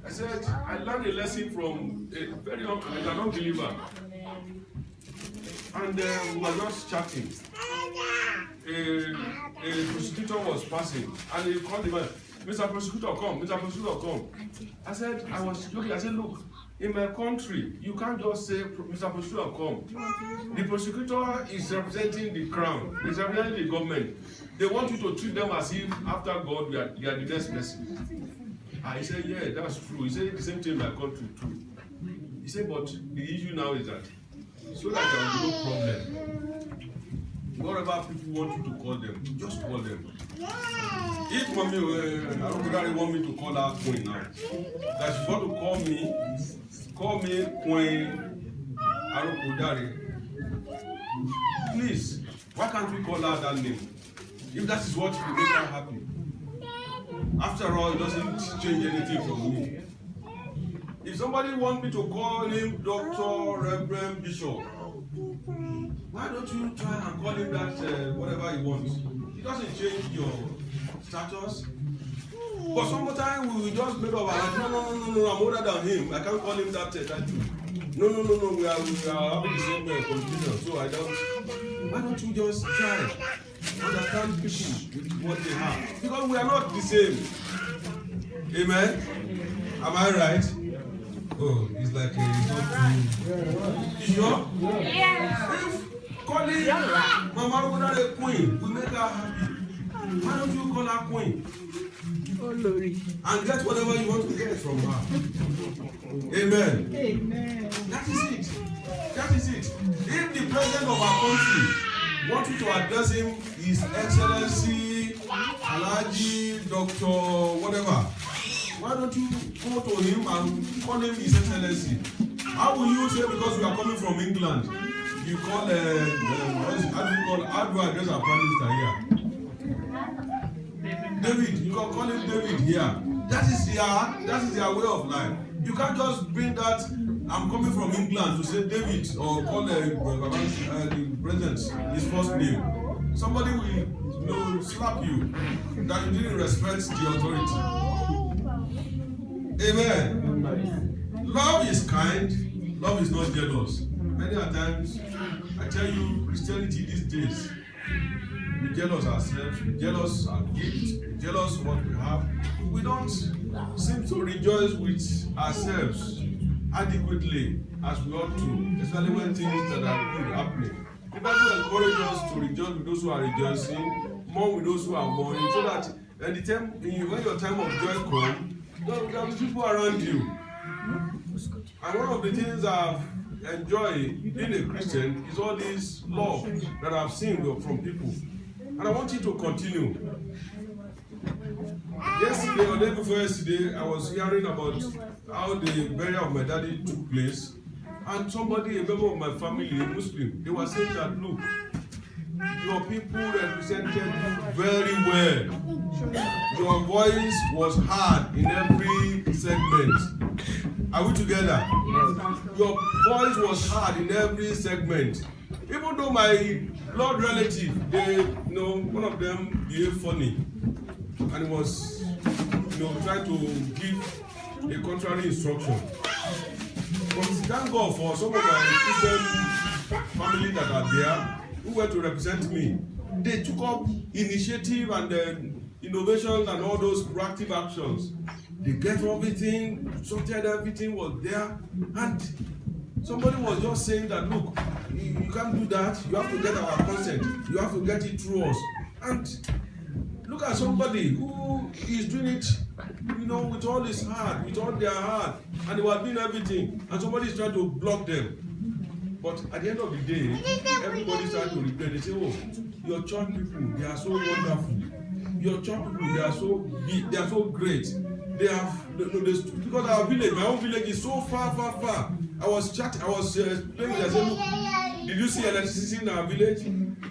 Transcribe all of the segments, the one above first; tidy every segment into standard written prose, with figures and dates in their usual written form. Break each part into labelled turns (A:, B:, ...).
A: I said, I learned a lesson from a very unbeliever. And we were just chatting. A prosecutor was passing, and he called the man, Mr. Prosecutor, come, Mr. Prosecutor, come. I was looking, I said, look, in my country, you can't just say, Mr. Prosecutor, come. The prosecutor is representing the crown, he's representing the government. They want you to treat them as if, after God, you are the next person. He said, yeah, that's true. He said the same thing in my country, too. He said, but the issue now is that, so that there will be no problem. Whatever people want you to call them, just call them. If mommy, I don't really want me to call her Queen now. That she's going to call me Queen Arukudari. Please, why can't we call her that name? If that is what will make her happy. After all, it doesn't change anything for me. If somebody wants me to call him Dr. Reverend Bishop, why don't you try and call him that whatever he wants? It doesn't change your status. But sometimes we will just make up our no, I'm older than him. I can't call him that title. No, we are having the same confusion. So I don't. Why don't you just try understand people with what they have? Because we are not the same. Amen. Am I right? Oh, it's like he's not too. You sure? Yes. If calling Mama Ruda a queen will make her happy, why don't you call her queen? Oh, Lord. And get whatever you want to get from her. Amen. Amen. That is it. If the president of our country wants you to address him, His Excellency, Alhaji, Doctor, whatever, why don't you go to him and call him His Excellency? How will you say because we are coming from England, you call how do I address our Prime Minister here? David, you can call him David here. That is their way of life. You can't just bring that I'm coming from England to say David or call the president his first name. Somebody will slap you that you didn't respect the authority. Amen. Love is kind. Love is not jealous. Many times, I tell you, Christianity these days, we jealous ourselves, we jealous our gifts, we jealous what we have. We don't seem to rejoice with ourselves adequately as we ought to, especially when things that are good happening. The Bible encourages us to rejoice with those who are rejoicing, mourn with those who are mourning, so that when your time of joy comes, there will be people around you. And one of the things I've enjoyed being a Christian is all this love that I've seen from people. And I want you to continue. Yesterday or the day before yesterday, I was hearing about how the burial of my daddy took place. And somebody, a member of my family, a Muslim, they were saying that, look, your people represented you very well. Your voice was heard in every segment. Are we together? Your voice was heard in every segment. Even though my blood relative, one of them behaved funny, and was, trying to give a contrary instruction. But thank God for some of my Christian family that are there who were to represent me. They took up initiative and innovations and all those proactive actions. They get everything, sorted everything was there, and somebody was just saying that, look, you can't do that, you have to get our consent, you have to get it through us. And look at somebody who is doing it, with all his heart, with all their heart, and they were doing everything, and somebody is trying to block them. But at the end of the day, everybody started to regret. They say, oh, your church people, they are so wonderful. Your church people, they are so big, they are so great. They have, because our village, my own village is so far. I was playing, I said, look, did you see electricity in our village?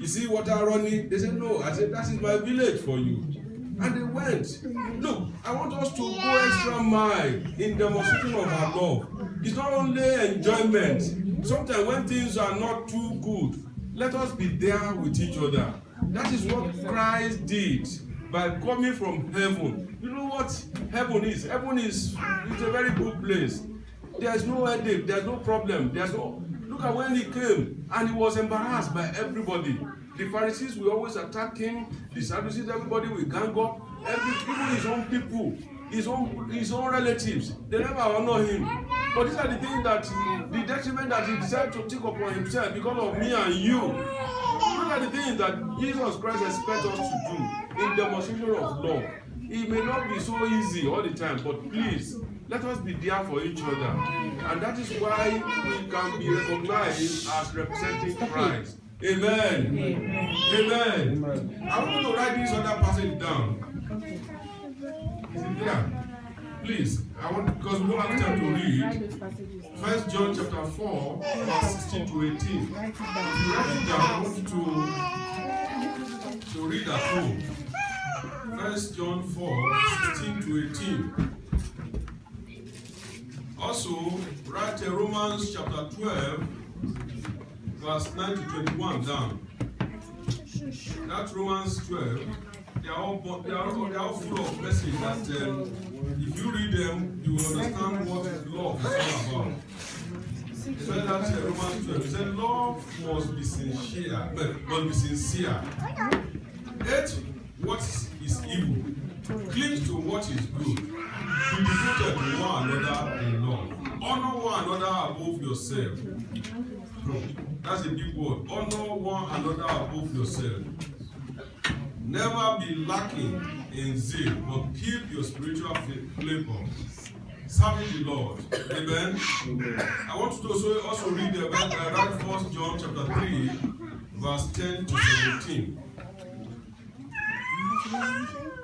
A: You see water running? They said, no. I said, that is my village for you. And they went. Look, I want us to go extra mile in demonstration of our love. It's not only enjoyment. Sometimes when things are not too good, let us be there with each other. That is what Christ did by coming from heaven. what heaven is. Heaven is a very good place. There's no headache, there's no problem, look at when he came and he was embarrassed by everybody. The Pharisees will always attack him, the Sadducees, everybody will gang up, even his own people, his own relatives, they never honor him. But these are the things that, the detriment that he decided to take upon himself because of me and you. These are the things that Jesus Christ expects us to do in demonstration of love. It may not be so easy all the time, but please, let us be there for each other. And that is why we can be recognized as representing Christ. Amen. Amen. Amen. I want to write this other passage down. Is it there? Please, because we don't have time to read. 1 John chapter 4, verse 16 to 18. If you write it down, I want you to read at home. 1 John 4, 16 to 18. Also, write Romans chapter 12, verse 9 to 21 down. That's Romans 12. They are all full of messages that if you read them, you will understand what love is all about. He said that Romans 12. He said love must be sincere. Hate what is evil. Cling to what is good. Be devoted to one another in love. Honor one another above yourself. That's a big word. Honor one another above yourself. Never be lacking in zeal, but keep your spiritual flavor. Serving the Lord. Amen. I want you to also read the right 1 John chapter 3, verse 10 to 17.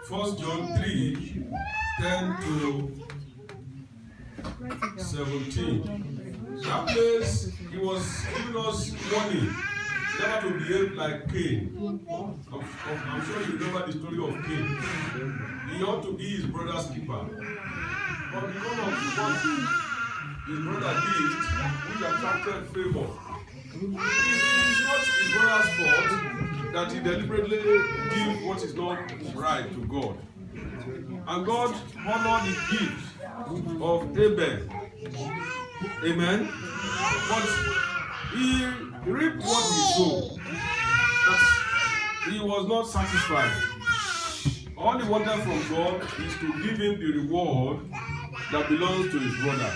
A: 1 John 3, 10 to 17. That place, he was giving us warning never to behave like Cain. I'm sure you remember the story of Cain. He ought to be his brother's keeper. But because of what his brother did, which attracted favor, it's not his brother's fault that he deliberately did what is not right to God. And God honored the gift of Abel. Amen. But he reaped what he sowed. But he was not satisfied. All he wanted from God is to give him the reward that belongs to his brother.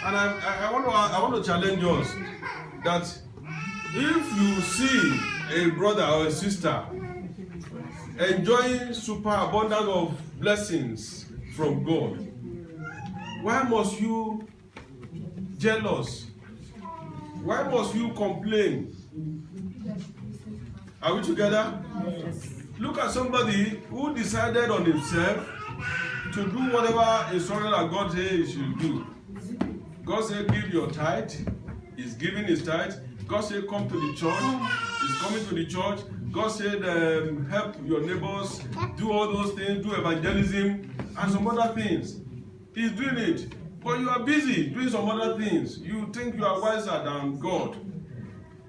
A: And I want to challenge us that if you see a brother or a sister enjoying super abundance of blessings from God, why must you jealous? Why must you complain? Are we together? Look at somebody who decided on himself to do whatever instruction that God says he should do. God said, give your tithe. He's giving his tithe. God said, come to the church. He's coming to the church. God said, help your neighbors, do all those things, do evangelism, and some other things. He's doing it. But you are busy doing some other things. You think you are wiser than God.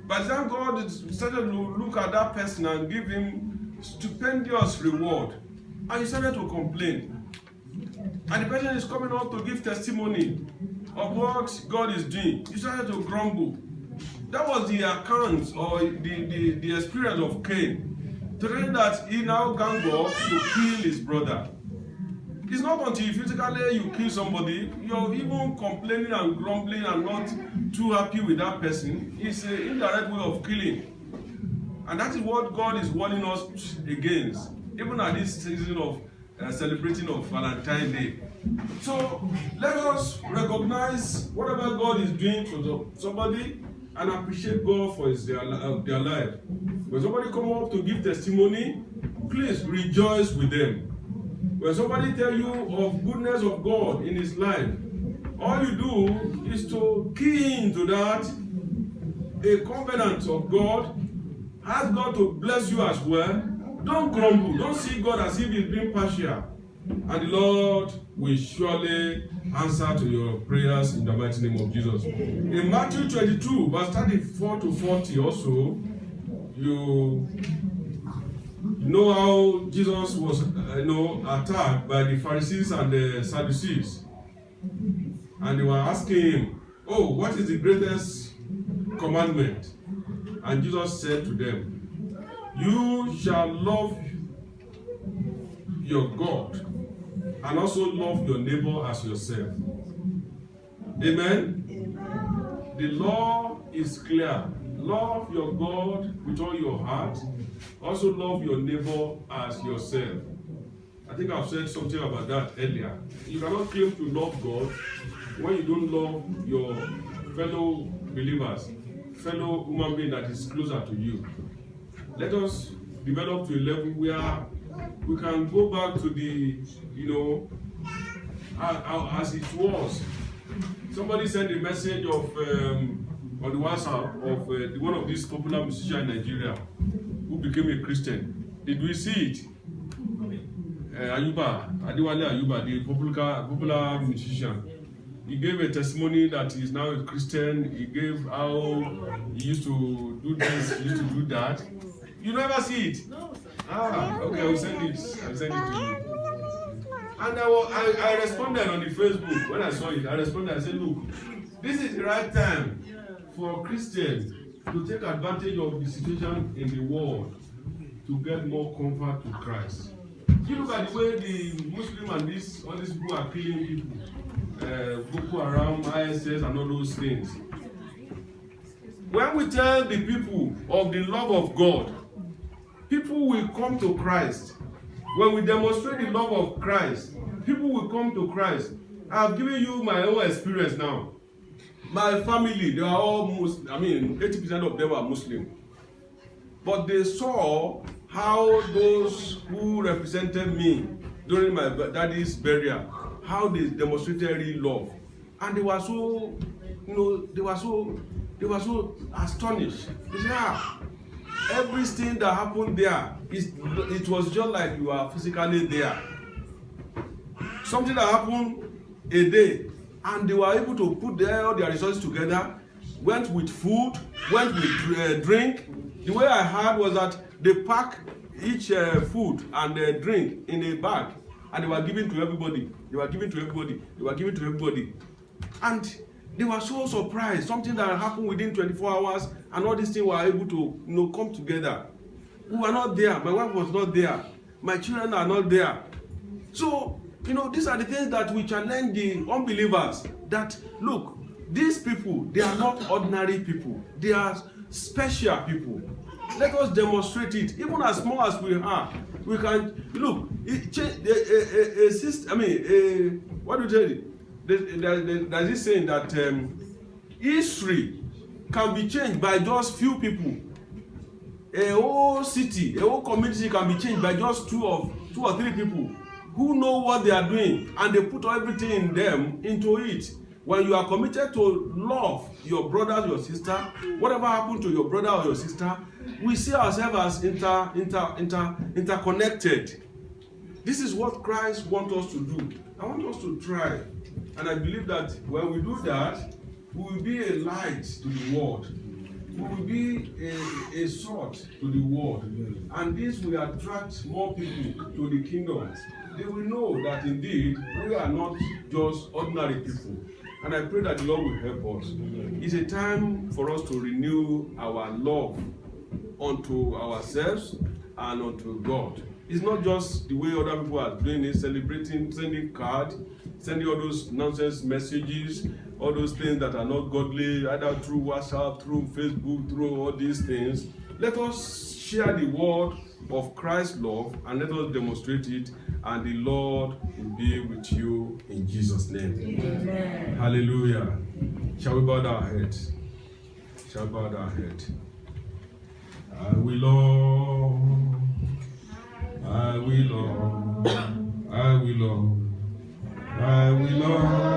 A: By the time God started to look at that person and give him stupendous reward, and he started to complain. And the person is coming up to give testimony of what God is doing. He started to grumble. That was the account or the experience of Cain. To think that he now gang up to kill his brother. It's not until physically you kill somebody, you're even complaining and grumbling and not too happy with that person. It's an indirect way of killing. And that is what God is warning us against, even at this season of celebrating of Valentine's Day. So let us recognize whatever God is doing for somebody and appreciate God for their life. When somebody come up to give testimony, please rejoice with them. When somebody tell you of goodness of God in his life, all you do is to key into that a covenant of God. Ask God to bless you as well. Don't grumble. Don't see God as if he's being partial. And the Lord will surely answer to your prayers in the mighty name of Jesus. In Matthew 22, verse 34 to 40 also, you know how Jesus was attacked by the Pharisees and the Sadducees. And they were asking him, oh, what is the greatest commandment? And Jesus said to them, you shall love your God and also love your neighbor as yourself. Amen? The law is clear. Love your God with all your heart. Also love your neighbor as yourself. I think I've said something about that earlier. You cannot claim to love God when you don't love your fellow believers, fellow human being that is closer to you. Let us develop to a level where we can go back to the, as it was. Somebody sent a message of on the WhatsApp of one of these popular musicians in Nigeria who became a Christian. Did we see it? Ayuba, Adewale Ayuba, the popular musician. He gave a testimony that he is now a Christian. He gave how he used to do this, he used to do that. You never see it? No, sir. Okay, I'll send it to you. And I responded on the Facebook when I saw it. I responded, I said, look, this is the right time for Christians to take advantage of the situation in the world to get more comfort to Christ. You look at the way the Muslim and all these people are killing people, Boko Haram, ISS, and all those things. When we tell the people of the love of God, people will come to Christ. When we demonstrate the love of Christ, people will come to Christ. I have given you my own experience now. My family, they are all Muslim. 80% of them are Muslim. But they saw how those who represented me during my daddy's burial, how they demonstrated real love. And they were so, they were so astonished. They said, everything that happened there, it was just like you are physically there. Something that happened a day, and they were able to put all their resources together, went with food, went with drink. The way I heard was that they pack each food and drink in a bag, and they were giving to everybody. They were giving to everybody. They were giving to everybody. And they were so surprised. Something that happened within 24 hours, and all these things were able to come together. We were not there. My wife was not there. My children are not there. So, these are the things that we challenge the unbelievers. That, look, these people, they are not ordinary people. They are special people. Let us demonstrate it. Even as small as we are, we can, look, what do you tell you? There's this saying that history can be changed by just few people. A whole city, a whole community can be changed by just two or three people who know what they are doing, and they put everything in them into it. When you are committed to love your brother, your sister, whatever happened to your brother or your sister, we see ourselves as interconnected. This is what Christ wants us to do. I want us to try. And I believe that when we do that, we will be a light to the world. We will be a salt to the world. And this will attract more people to the kingdom. They will know that indeed we are not just ordinary people. And I pray that the Lord will help us. It's a time for us to renew our love unto ourselves and unto God. It's not just the way other people are doing it, celebrating, sending cards, sending all those nonsense messages, all those things that are not godly, either through WhatsApp, through Facebook, through all these things. Let us share the word of Christ's love and let us demonstrate it, and the Lord will be with you in Jesus' name. Amen. Hallelujah. Shall we bow our heads? Shall we bow our head? I will love, I will love, I will love, I will love.